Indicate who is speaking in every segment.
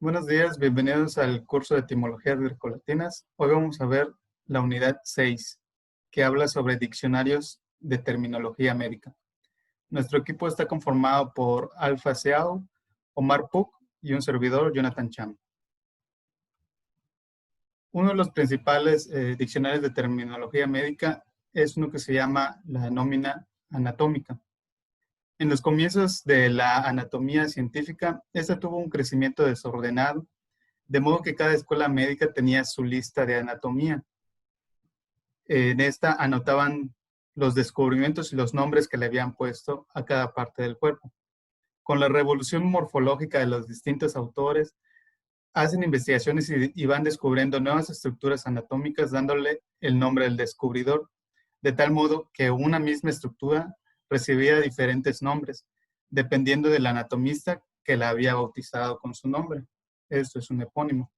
Speaker 1: Buenos días, bienvenidos al curso de etimologías grecolatinas. Hoy vamos a ver la unidad 6, que habla sobre diccionarios de terminología médica. Nuestro equipo está conformado por Alfa Seao, Omar Puk y un servidor, Jonathan Cham. Uno de los principales diccionarios de terminología médica es uno que se llama la nómina anatómica. En los comienzos de la anatomía científica, esta tuvo un crecimiento desordenado, de modo que cada escuela médica tenía su lista de anatomía. En esta anotaban los descubrimientos y los nombres que le habían puesto a cada parte del cuerpo. Con la revolución morfológica de los distintos autores, hacen investigaciones y van descubriendo nuevas estructuras anatómicas dándole el nombre del descubridor, de tal modo que una misma estructura recibía diferentes nombres, dependiendo del anatomista que la había bautizado con su nombre. Esto es un epónimo.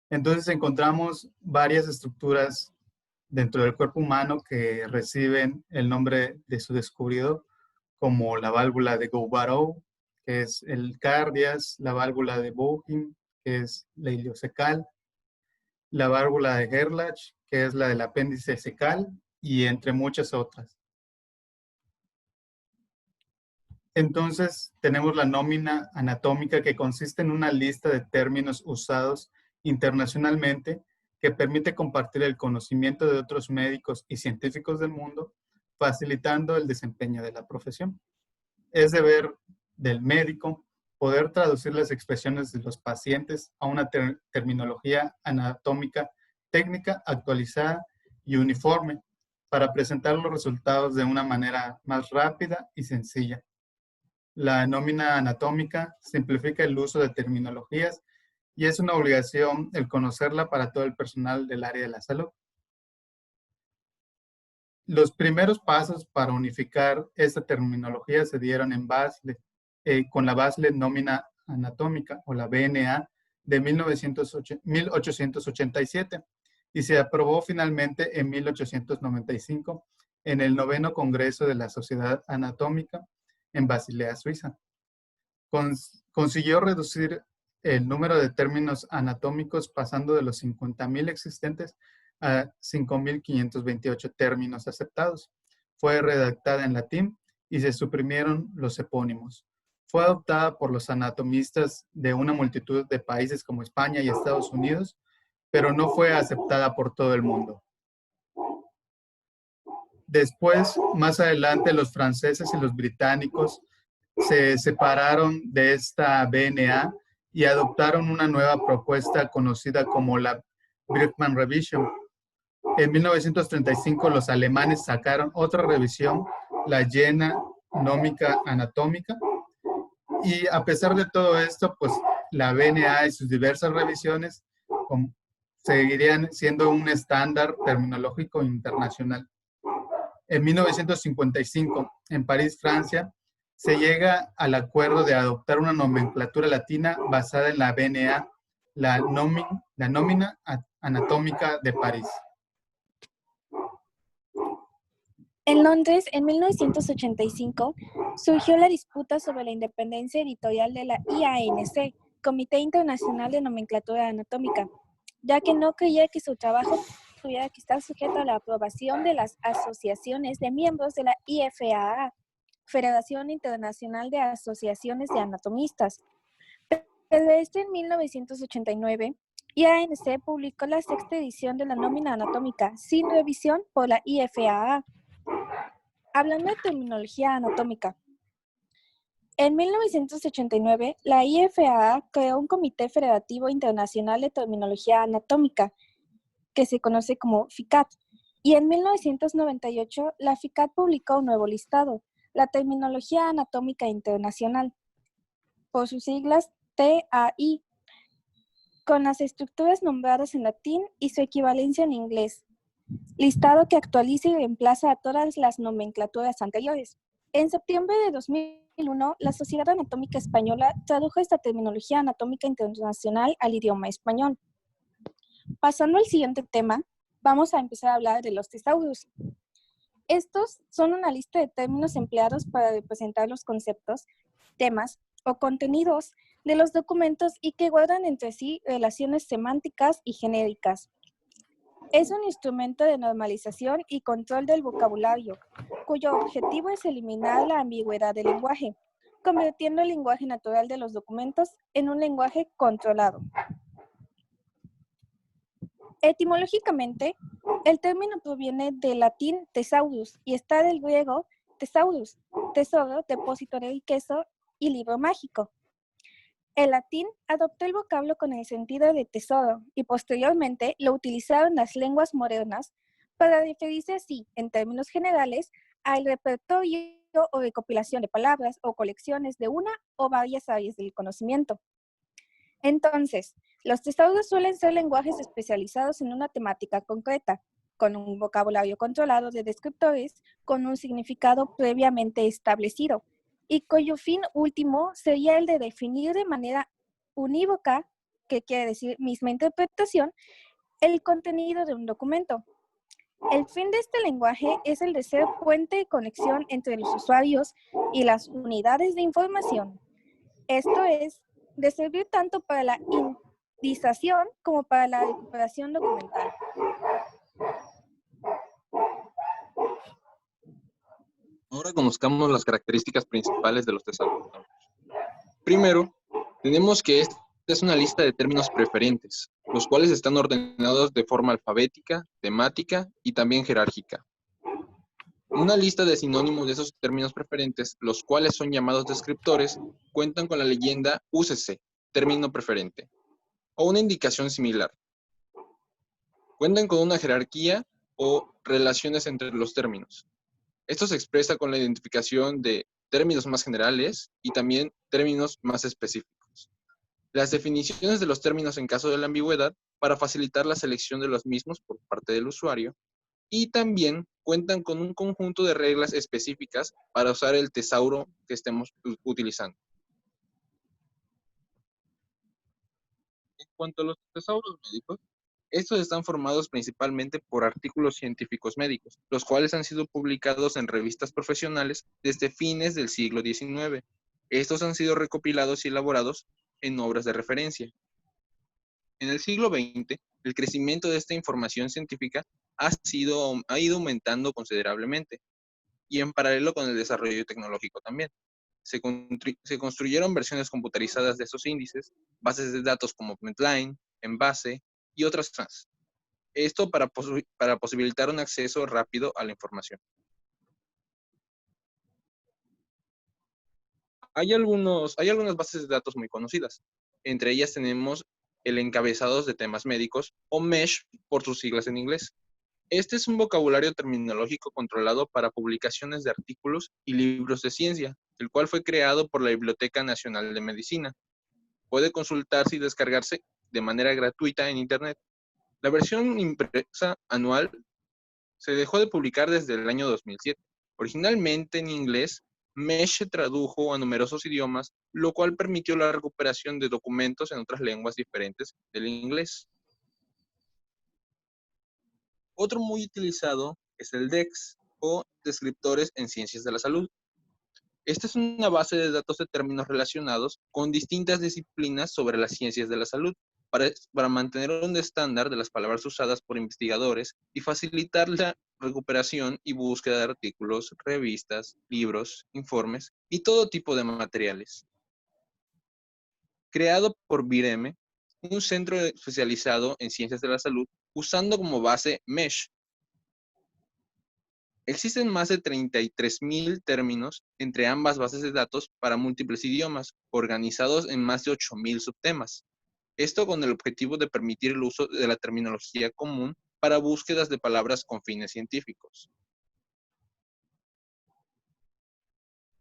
Speaker 1: Entonces encontramos varias estructuras dentro del cuerpo humano que reciben el nombre de su descubridor, como la válvula de Goubarot, que es el cardias, la válvula de Bowkin, que es la iliocecal, la válvula de Gerlach, que es la del apéndice cecal, y entre muchas otras. Entonces, tenemos la nómina anatómica, que consiste en una lista de términos usados internacionalmente que permite compartir el conocimiento de otros médicos y científicos del mundo, facilitando el desempeño de la profesión. Es deber del médico poder traducir las expresiones de los pacientes a una terminología anatómica técnica, actualizada y uniforme para presentar los resultados de una manera más rápida y sencilla. La nómina anatómica simplifica el uso de terminologías y es una obligación el conocerla para todo el personal del área de la salud. Los primeros pasos para unificar esta terminología se dieron en Basle, con la Basle Nómina Anatómica, o la BNA, de 1887, y se aprobó finalmente en 1895 en el 9º Congreso de la Sociedad Anatómica en Basilea, Suiza. Consiguió reducir el número de términos anatómicos pasando de los 50,000 existentes a 5,528 términos aceptados. Fue redactada en latín y se suprimieron los epónimos. Fue adoptada por los anatomistas de una multitud de países como España y Estados Unidos, pero no fue aceptada por todo el mundo. Después, más adelante, los franceses y los británicos se separaron de esta BNA y adoptaron una nueva propuesta conocida como la Birkman Revision. En 1935 los alemanes sacaron otra revisión, la Jena Nómica Anatómica, y a pesar de todo esto, pues la BNA y sus diversas revisiones seguirían siendo un estándar terminológico internacional. En 1955, en París, Francia, se llega al acuerdo de adoptar una nomenclatura latina basada en la BNA, la Nómina Anatómica de París.
Speaker 2: En Londres, en 1985, surgió la disputa sobre la independencia editorial de la IANC, Comité Internacional de Nomenclatura Anatómica, ya que no creía que su trabajo tuviera que estar sujeto a la aprobación de las asociaciones de miembros de la IFAA, Federación Internacional de Asociaciones de Anatomistas. Pero en 1989, IANC publicó la 6ª edición de la Nómina Anatómica, sin revisión por la IFAA. Hablando de terminología anatómica, en 1989, la IFAA creó un Comité Federativo Internacional de Terminología Anatómica, que se conoce como FICAT, y en 1998, la FICAT publicó un nuevo listado, la Terminología Anatómica Internacional, por sus siglas TAI, con las estructuras nombradas en latín y su equivalencia en inglés. Listado que actualiza y reemplaza a todas las nomenclaturas anteriores. En septiembre de 2001, la Sociedad Anatómica Española tradujo esta terminología anatómica internacional al idioma español. Pasando al siguiente tema, vamos a empezar a hablar de los tesaurus. Estos son una lista de términos empleados para representar los conceptos, temas o contenidos de los documentos y que guardan entre sí relaciones semánticas y genéricas. Es un instrumento de normalización y control del vocabulario, cuyo objetivo es eliminar la ambigüedad del lenguaje, convirtiendo el lenguaje natural de los documentos en un lenguaje controlado. Etimológicamente, el término proviene del latín thesaurus y está del griego thesaurus, tesoro, depósito de riqueza y libro mágico. El latín adoptó el vocablo con el sentido de tesoro y posteriormente lo utilizaron las lenguas modernas para referirse así, en términos generales, al repertorio o recopilación de palabras o colecciones de una o varias áreas del conocimiento. Entonces, los tesauros suelen ser lenguajes especializados en una temática concreta, con un vocabulario controlado de descriptores con un significado previamente establecido, y cuyo fin último sería el de definir de manera unívoca, que quiere decir misma interpretación, el contenido de un documento. El fin de este lenguaje es el de ser puente de conexión entre los usuarios y las unidades de información. Esto es, de servir tanto para la indización como para la recuperación documental.
Speaker 3: Ahora conozcamos las características principales de los tesauros. Primero, tenemos que esta es una lista de términos preferentes, los cuales están ordenados de forma alfabética, temática y también jerárquica. Una lista de sinónimos de esos términos preferentes, los cuales son llamados descriptores, cuentan con la leyenda úsese, término preferente, o una indicación similar. Cuentan con una jerarquía o relaciones entre los términos. Esto se expresa con la identificación de términos más generales y también términos más específicos. Las definiciones de los términos en caso de la ambigüedad para facilitar la selección de los mismos por parte del usuario, y también cuentan con un conjunto de reglas específicas para usar el tesauro que estemos utilizando. En cuanto a los tesauros médicos, estos están formados principalmente por artículos científicos médicos, los cuales han sido publicados en revistas profesionales desde fines del siglo XIX. Estos han sido recopilados y elaborados en obras de referencia. En el siglo XX, el crecimiento de esta información científica ha ido aumentando considerablemente, y en paralelo con el desarrollo tecnológico también. Se construyeron versiones computarizadas de estos índices, bases de datos como Medline, Embase y otras más. Esto para posibilitar un acceso rápido a la información. Hay algunas bases de datos muy conocidas. Entre ellas tenemos el encabezados de temas médicos, o MESH por sus siglas en inglés. Este es un vocabulario terminológico controlado para publicaciones de artículos y libros de ciencia, el cual fue creado por la Biblioteca Nacional de Medicina. Puede consultarse y descargarse de manera gratuita en Internet. La versión impresa anual se dejó de publicar desde el año 2007. Originalmente en inglés, MESH se tradujo a numerosos idiomas, lo cual permitió la recuperación de documentos en otras lenguas diferentes del inglés. Otro muy utilizado es el DEX, o Descriptores en Ciencias de la Salud. Esta es una base de datos de términos relacionados con distintas disciplinas sobre las ciencias de la salud, para mantener un estándar de las palabras usadas por investigadores y facilitar la recuperación y búsqueda de artículos, revistas, libros, informes y todo tipo de materiales. Creado por BIREM, un centro especializado en ciencias de la salud, usando como base MESH. Existen más de 33,000 términos entre ambas bases de datos para múltiples idiomas, organizados en más de 8,000 subtemas. Esto con el objetivo de permitir el uso de la terminología común para búsquedas de palabras con fines científicos.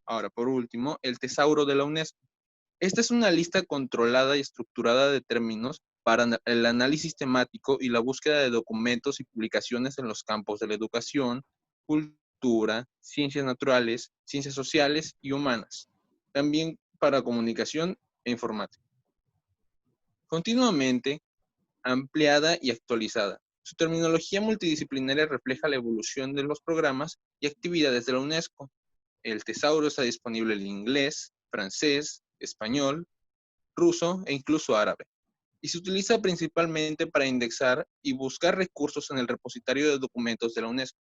Speaker 3: Ahora, por último, el tesauro de la UNESCO. Esta es una lista controlada y estructurada de términos para el análisis temático y la búsqueda de documentos y publicaciones en los campos de la educación, cultura, ciencias naturales, ciencias sociales y humanas. También para comunicación e informática. Continuamente ampliada y actualizada. Su terminología multidisciplinaria refleja la evolución de los programas y actividades de la UNESCO. El tesauro está disponible en inglés, francés, español, ruso e incluso árabe, y se utiliza principalmente para indexar y buscar recursos en el repositorio de documentos de la UNESCO.